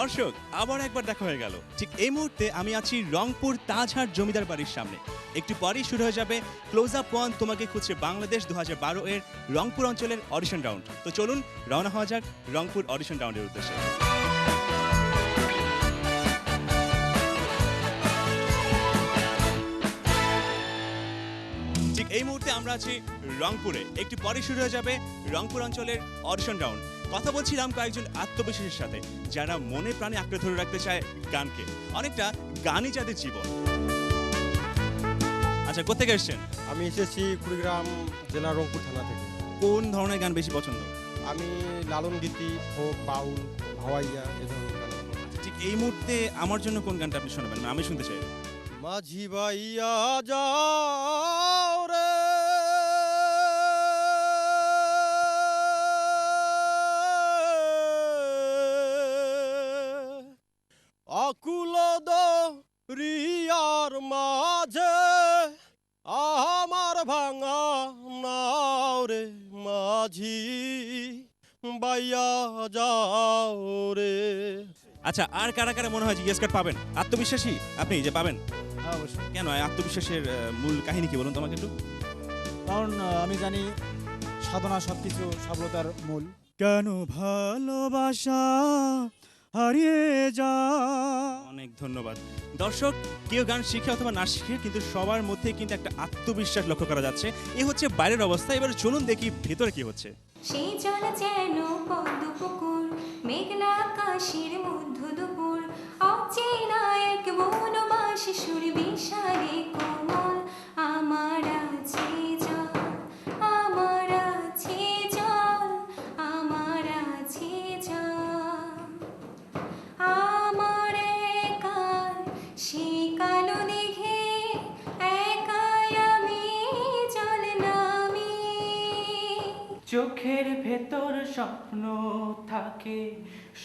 দর্শক আবার একবার দেখা হয়ে গেল। ঠিক এই মুহূর্তে আমি আছি রংপুর তাজহাট জমিদার বাড়ির সামনে। একটু পরেই শুরু হয়ে যাবে ক্লোজ আপ ওয়ান তোমাকে খুঁজছে বাংলাদেশ 2012 এর রংপুর অঞ্চলের অডিশন রাউন্ড। তো চলুন রওনা হওয়া যাক রংপুর অডিশন রাউন্ডের উদ্দেশ্যে। ঠিক এই মুহূর্তে আমরা আছি রংপুরে। একটু পরে শুরু হয়ে যাবে রংপুর অঞ্চলের অডিশন রাউন্ড। কথা বলছিলাম কয়েকজন আত্মবিশ্বাসের সাথে যারা মনে প্রাণে আঁকড়ে ধরে রাখতে চায় গানকে, অনেকটা গানই যাদের জীবন। আচ্ছা, কোথেকে এসেছেন? আমি এসেছি কুড়িগ্রাম জেলা রংপুর থানা থেকে। কোন ধরনের গান বেশি পছন্দ? আমি লালন গীতি, ফোক, বাউল, ভাওয়াইয়া এ ধরনের গান। ঠিক এই মুহূর্তে আমার জন্য কোন গানটা আপনি শোনাবেন? আমি শুনতে চাই। মাঝি বাইয়া যাও রে আকুল দরিয়ার মাঝে আমার ভাঙা নাও রে মাঝি বাইয়া যাও রে। আচ্ছা, আর কারা কারা মনে হয় জিজ্ঞেস কার্ড পাবেন? আত্মবিশ্বাসী আপনি যে পাবেন? হ্যাঁ, অবশ্যই। কেন আত্মবিশ্বাসের মূল কাহিনী কি বলুন তো আমাকে একটু। কারণ আমি জানি সাধনা সবকিছু সফলতার মূল। কেন ভালোবাসা হারিয়ে যা। অনেক ধন্যবাদ। দর্শক, কেউ গান শিখে অথবা না শিখে কিন্তু সবার মধ্যে কিন্তু একটা আত্মবিশ্বাস লক্ষ্য করা যাচ্ছে। এ হচ্ছে বাইরের অবস্থা, এবার চলুন দেখি ভেতরে কি হচ্ছে। সেই জল যেন পদ্ম পুকুর, মেঘলা আকাশের মধ্য দুপুর, অচেনা এক বনবাসী সুর বিষাদে কোমল। আমার আছে জল, আমার আছে জল, আমার আছে জল, আমার একার সেই কালো দিঘে একাই আমি জল নামি। চোখের ভেতর স্বপ্ন থাকে,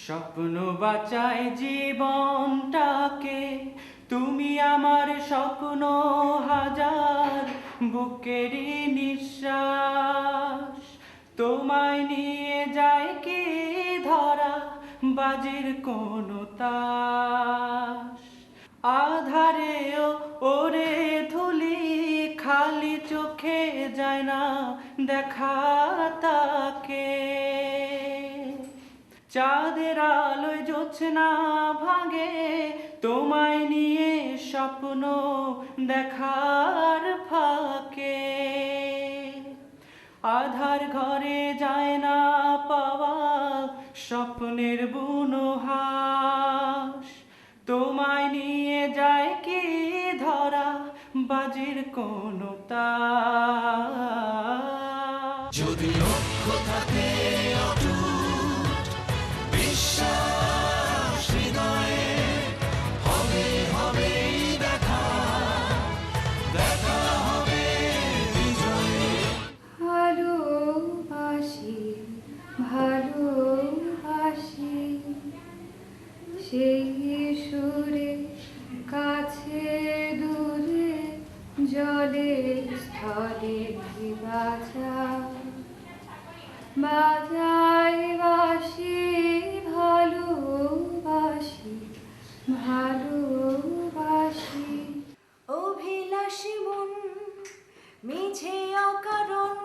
স্বপ্ন বাঁচায় জীবনটাকে। তুমি আমার স্বপ্ন হাজার, বুকেরই নিঃশ্বাস। তোমায় নিয়ে যায় কি ধরা, বাজির কোনো তাস। আধারেও ওরে ধুলি, খালি চোখে যায় না দেখা তাকে। চাঁদের আলোয় জোছনা ভাঙে, তোমায় নিয়ে স্বপ্ন দেখার ফাঁকে। আধার ঘরে যায় না পাওয়া স্বপ্নের বুনো হাস। তোমায় নিয়ে যায় কি ধরা, বাজির কোনো তাস। যদি লক্ষ্য থাকে অটুট বিশ্বাস হৃদয়ে, হবে হবেই দেখা, দেখা হবে বিজয়ে। ভালোবাসি ভালোবাসি সেই সুরে, কাছে দূরে জলে স্থলে বাজাই বাসি। ভালোবাসি ভালোবাসি অভিলাষী মন মিছে অকারণ,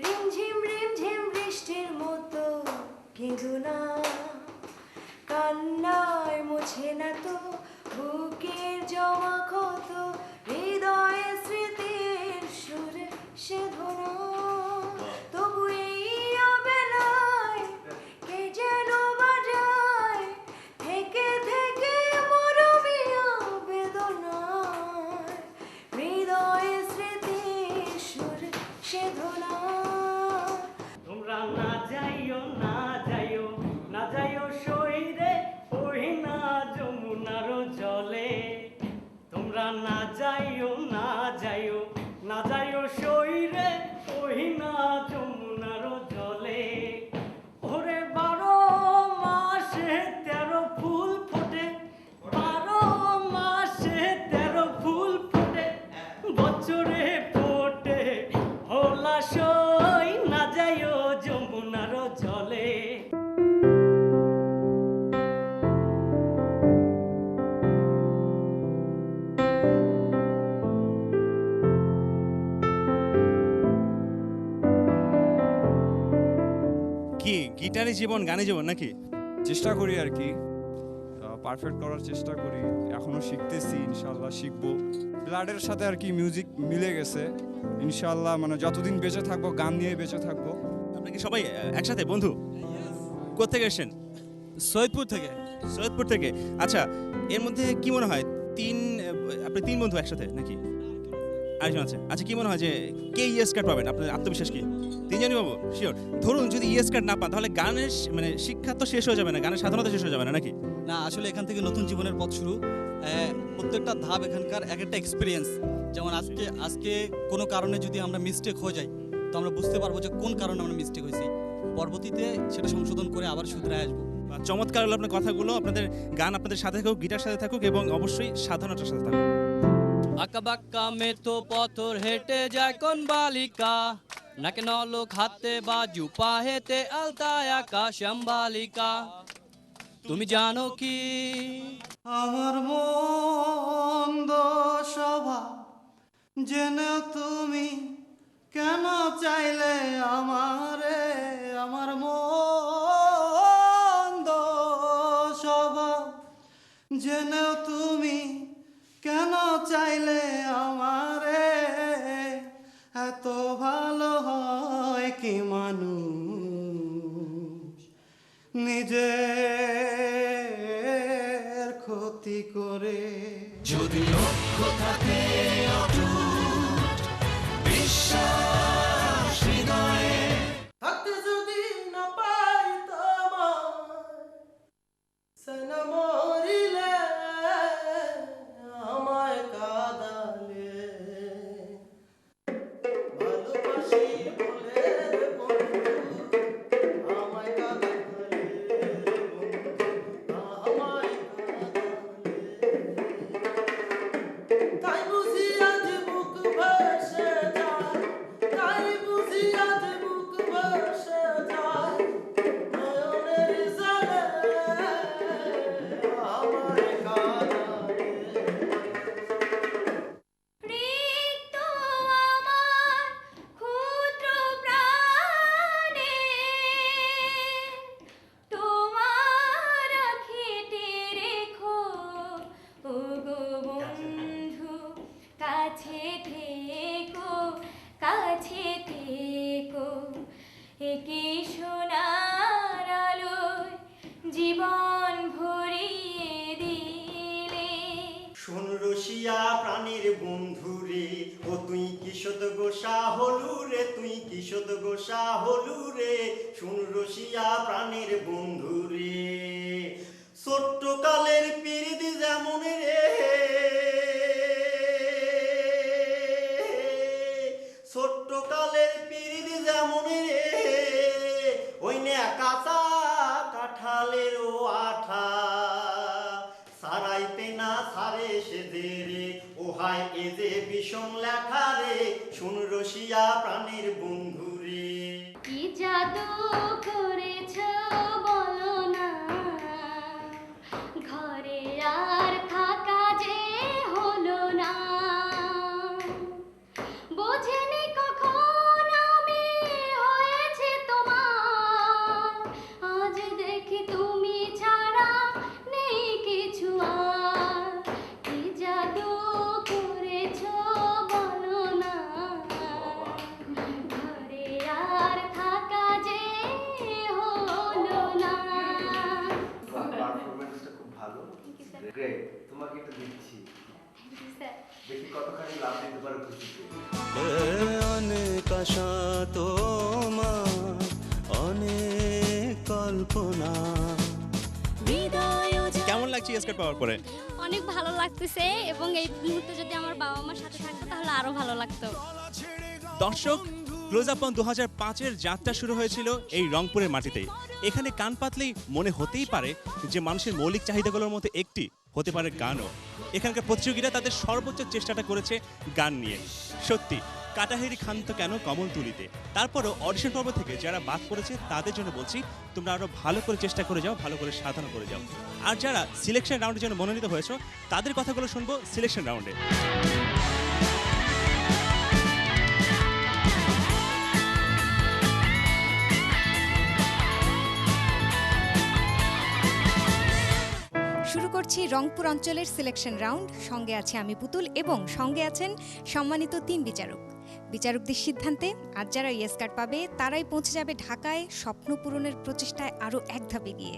রিমঝিম রিমঝিম বৃষ্টির মতো কেঁদো না। কান্নায় মোছে না তো বুকের জমা ক্ষত, হৃদয়ে স্মৃতির সুরে সে ধরা। তবু এই অবেলায় কে যেন বাজায়, থেকে থেকে মরবি বেদনায়, হৃদয়ে স্মৃতির সুরে সে ধরা। তোমরা না যাইও না যাইও না যাইও সইরে, ওই না যমুনার জলে। তোমরা না যাইও না যাইও না যাইও সইরে, ওই না যমুনার জলে। ওরে 12 মাসে 13 ফুল ফোটে, 12 মাসে 13 ফুল ফোটে, বছরে ফোটে হলা সই। না যাইও যমুনার জলে। কি গিটারে জীবন গানে জীবন নাকি? চেষ্টা করি আর কি, পারফেক্ট করার চেষ্টা করি, এখনো শিখতেছি, ইনশাল্লাহ শিখবো। ব্লাডের সাথে আর কি মিউজিক মিলে গেছে, ইনশাল্লাহ মানে যতদিন বেঁচে থাকবো গান নিয়ে বেঁচে থাকবো। আপনি কি সবাই একসাথে বন্ধু? কোথেকে এসেছেন? সৈয়দপুর থেকে। সৈয়দপুর থেকে। আচ্ছা, এর মধ্যে কি মনে হয় আপনি 3 বন্ধু একসাথে নাকি আরেকজন আছে? আচ্ছা, কি মনে হয় যে কে ইয়েস কার্ড পাবেন? আপনার আত্মবিশ্বাস কি 3জনই পাবো? শিওর? ধরুন যদি ইয়েস কার্ড না পান তাহলে গানের মানে শিক্ষা তো শেষ হয়ে যাবে না, গানের সাধনা তো শেষ হয়ে যাবে না নাকি? না, আসলে এখান থেকে নতুন জীবনের পথ শুরু। প্রত্যেকটা ধাপ এখানকার এক একটা এক্সপিরিয়েন্স। যেমন আজকে কোনো কারণে যদি আমরা মিস্টেক হয়ে যাই, তো আমরা বুঝতে পারবো যে কোন কারণে আমরা মিস্টেক হয়েছি, পরবর্তীতে সেটা সংশোধন করে আবার শুধরে আসবো। চমৎকার হলো আপনার কথাগুলো। আপনাদের গান আপনাদের সাথে থাকুক, গিটার সাথে থাকুক এবং অবশ্যই সাধনাটার সাথে থাকুক। আঁকা বাক্কা মেতো পথর হেঁটে যায় কোন বালিকা, নাকে নলক হাতে বাজু পাহেতে আলতায় আকাশ বালিকা। তুমি জানো কি আমার মন্দ স্বভাব জেনেও তুমি কেন চাইলে আমারে, আমার মন্দ স্বভাব জেনেও তুমি কেন চাইলে আমারে, এত ভালো হয় কি মানুষ নিজের ক্ষতি করে। যদি লক্ষ্য থাকে অটুট বিশ্বাস হৃদয়ে, থাকতে যদি না পাই তোমায় সেনা মরিলে আমায় কাঁদালে, ভালোবাসি বলে বন্ধু আমায় কাঁদালে, বন্ধু আমায় কাঁদালে, তাই বুঝি আজ বুক ভেসে যায়, তাই বুঝি আজ বুক ভেসে যায়, নয়নের জলে আমায় কাঁদালে। রিক্ত আমার ক্ষুদ্র প্রাণে তোমার খেতে রেখো, ওগো বন্ধু কাছে থেকো, কাছে থেকো, একে সোনার আলোয় জীবন ভরিয়ে দিলে। শোন রসিয়া প্রাণীর বন্ধু রে, ও তুই কিশোদ গোসা হলু রে, তুই কিশোদ গোসা হলু রে, শোন রসিয়া প্রাণীর বন্ধু রে, ছোট্ট কালের পিরিতি যেমন রে, ছোট্ট কালের পিরিতি যেমন রে, ওই নে কাঁচা কাঁঠালের ও আঠা, সারাইতে না সারে সে দে রে, ও হায় এ যে বিষম লেখা রে, শুন রসিয়া প্রাণীর বন্ধু রে। কি জাদু করেছ বলো না, ঘরে আর থাকা যে হলো না, বোঝেনি কখন আমি হয়েছে তোমার, আজ দেখি তুমি ছাড়া নেই কিছু আর, কি জাদু করেছ বলো না, ঘরে আর থাকা যে হলো না। পারফরমেন্সটা খুব ভালো, গ্রেট। তোমাকে এটা দিচ্ছি, দেখি কতখানি লাভ দিতে পারো খুশিতে। অনেক আশা তোমার, অনেক কল্পনা। কেমন লাগছে ইয়েস কার্ড পাওয়ার পরে? অনেক ভালো লাগতেছে, এবং এই মুহূর্তে যদি আমার বাবা মার সাথে থাকতো তাহলে আরো ভালো লাগতো। দর্শক, ক্লোজ আপ অন 2005-এর যাত্রা শুরু হয়েছিল এই রংপুরের মাটিতেই। এখানে কান পাতলেই মনে হতেই পারে যে মানুষের মৌলিক চাহিদাগুলোর মধ্যে একটি হতে পারে গানও। এখানকার প্রতিযোগীরা তাদের সর্বোচ্চ চেষ্টাটা করেছে গান নিয়ে। সত্যি কাটাহেরি খান্ত কেন কমল তুলিতে। তারপরও অডিশন পর্ব থেকে যারা বাদ পড়েছে তাদের জন্য বলছি, তোমরা আরো ভালো করে চেষ্টা করে যাও, ভালো করে সাধনা করে যাও। আর যারা সিলেকশন রাউন্ডের জন্য মনোনীত হয়েছে তাদের কথাগুলো শুনবো সিলেকশন রাউন্ডে। শুরু করছি রংপুর অঞ্চলের সিলেকশন রাউন্ড। সঙ্গে আছে আমি পুতুল এবং সঙ্গে আছেন সম্মানিত 3 বিচারক। বিচারকদের সিদ্ধান্তে আজ যারা ইয়েস কার্ড পাবে তারাই পৌঁছে যাবে ঢাকায় স্বপ্ন পূরণের প্রচেষ্টায় আরও এক ধাপ এগিয়ে।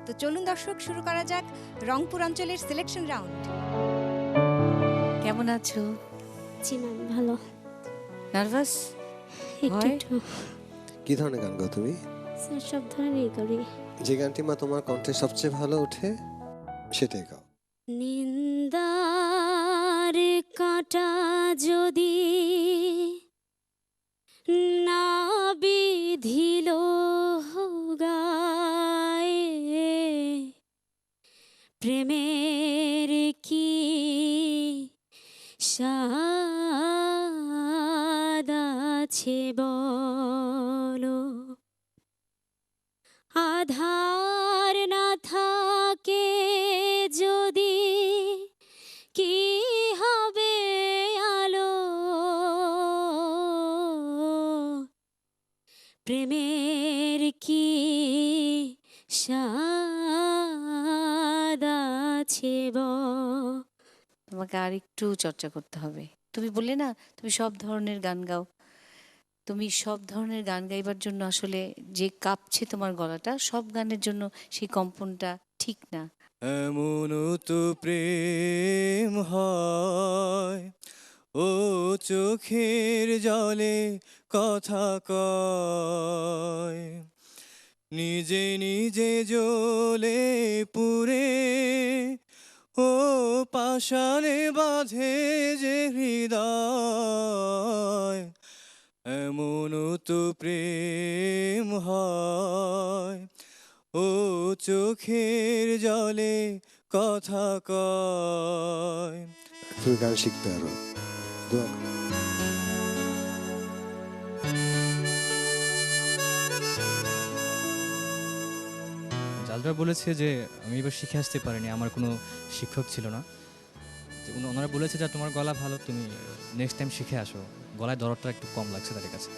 তো চলুন দর্শক, শুরু করা যাক রংপুর অঞ্চলের সিলেকশন রাউন্ড। কেমন আছো? জি ম্যাম, ভালো। নার্ভাস? একটু একটু কি ধরনের গান গাও তুমি? স্যার, সব ধরনেরই করি। যে গানটি মা তোমার কণ্ঠে সবচেয়ে ভালো ওঠে সেটাই গাও। নিন্দার কাঁটা যদি না বিধিল গায়ে, প্রেমের কি স্বাদ আছে বলো, আধার না থাকে যদি কি হবে আলো, প্রেমের কি স্বাদ আছে তোমাকে আর একটু চর্চা করতে হবে। তুমি বললে না তুমি সব ধরনের গান গাও, তুমি সব ধরনের গান গাইবার জন্য আসলে যে কাঁপছে তোমার গলাটা, সব গানের জন্য সেই কম্পনটা ঠিক না। এমন তো প্রেম হয় ও চোখের জলে কথা কয়, নিজে নিজে জ্বলে পুরে ও পাশানে বাঁধে যে হৃদয়। এমন তো প্রেম হয় ও চোখের জলে কথা কয়। তুমি গান শিখতে আরো দোয়া করো। জালরা বলেছে যে আমি এবার শিখে আসতে পারিনি, আমার কোনো শিক্ষক ছিল না। তো ওনারা বলেছে যে তোমার গলা ভালো, তুমি নেক্সট টাইম শিখে আসো, গলায় দরদটা একটু কম লাগছে তাদের কাছে।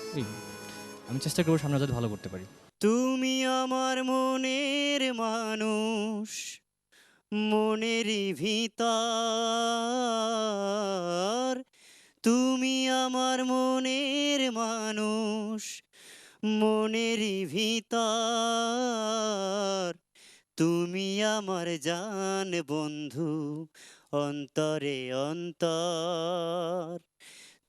আমি চেষ্টা করবো সামনে যাতে ভালো করতে পারি। তুমি আমার মনের মানুষ, মনেরই ভিতর, তুমি আমার মনের মানুষ, মনেরই ভিতর, তুমি আমার জান বন্ধু, অন্তরে অন্তর,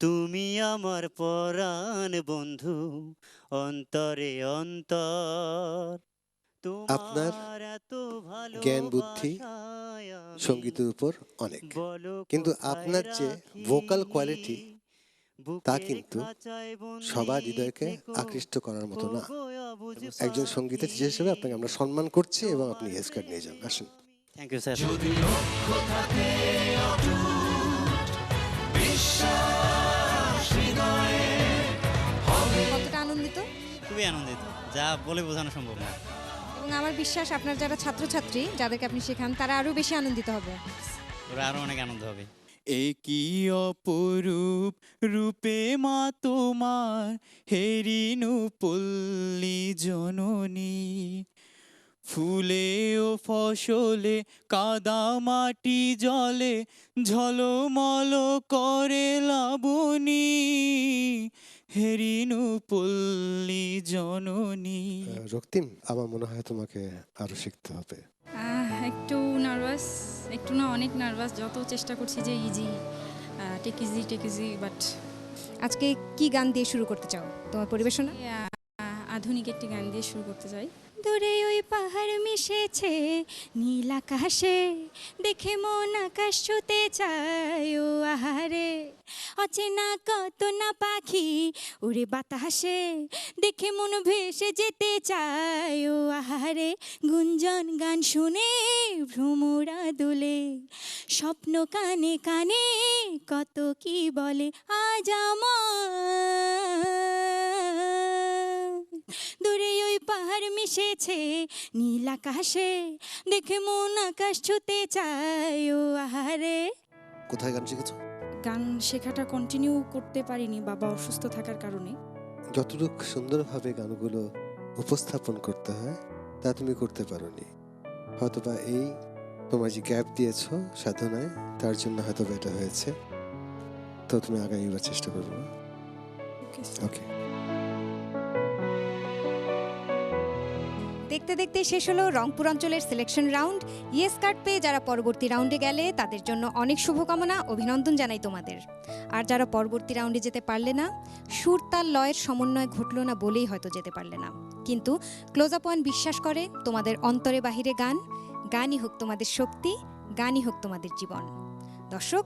তুমি আমার পরাণ বন্ধু, অন্তরে অন্তর। আপনার জ্ঞান বুদ্ধি সঙ্গীতের উপর অনেক, কিন্তু আপনার যে ভোকাল কোয়ালিটি তা কিন্তু সবার হৃদয়কে আকৃষ্ট করার মতো না। একজন সঙ্গীতের টিচার হিসেবে আপনাকে আমরা সম্মান করছি এবং আপনি ইয়েস কার্ড নিয়ে যান। আসুন। Thank you sir. কতটা আনন্দিত? খুবই আনন্দিত, যা বলে বোঝানো সম্ভব না। এবং আমার বিশ্বাস আপনার যারা ছাত্রছাত্রী যাদেরকে আপনি শেখান তারা আরও বেশি আনন্দিত হবে। ওরা আরো অনেক আনন্দ হবে। একই অপরূপ রূপে মা তোমার, হেরিনু পল্লী জননী, ফুলে ও ফসলে কাদা মাটি জলে ঝলমল করে লাবণী, হেরিনু পল্লী জননী। রক্তিম, আমার মনে হয় তোমাকে আরো শিখতে হবে। একটু নার্ভাস, একটু না অনেক নার্ভাস। যত চেষ্টা করছি যে টেক ইজি বাট। আজকে কি গান দিয়ে শুরু করতে চাও তোমার পরিবেশনা? আধুনিক একটি গান দিয়ে শুরু করতে চাই। দূরে ওই পাহাড় মিশেছে নীল আকাশে, দেখে মন আকাশ ছুতে চায় ও আহারে, অচেনা কত না পাখি উড়ে বাতাসে, দেখে মন ভেসে যেতে চায় ও আহারে, গুঞ্জন গান শুনে ভ্রমরা দোলে, স্বপ্ন কানে কানে কত কি বলে আজ আমার। দূরে ওই পাহাড় মিশেছে নীল আকাশে, দেখে মন আকাশ ছুতে চায় ও আহারে। কোথায় গান শিখেছো? গান শেখাটা কন্টিনিউ করতে পারিনি বাবা অসুস্থ থাকার কারণে। যতটুকু সুন্দরভাবে গানগুলো উপস্থাপন করতে হয় তা তুমি করতে পারোনি। হয়তোবা এই তোমার যে গ্যাপ দিয়েছো সাধনায় তার জন্য হয়তো এটা হয়েছে। তো তুমি আগামীবার চেষ্টা করবে। ওকে। দেখতে দেখতে শেষ হলো রংপুর অঞ্চলের সিলেকশন রাউন্ড। ইয়েস কার্ড পেয়ে যারা পরবর্তী রাউন্ডে গেলে তাদের জন্য অনেক শুভকামনা, অভিনন্দন জানাই তোমাদের। আর যারা পরবর্তী রাউন্ডে যেতে পারলে না, সুর তাল লয়ের সমন্বয় ঘটলো না বলেই হয়তো যেতে পারলে না, কিন্তু ক্লোজ আপ ওয়ান বিশ্বাস করে তোমাদের অন্তরে বাহিরে গান, গানই হোক তোমাদের শক্তি, গানই হোক তোমাদের জীবন। দর্শক,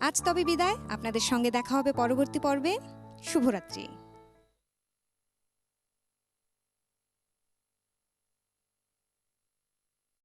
আজ তবে বিদায়। আপনাদের সঙ্গে দেখা হবে পরবর্তী পর্বে। শুভরাত্রি।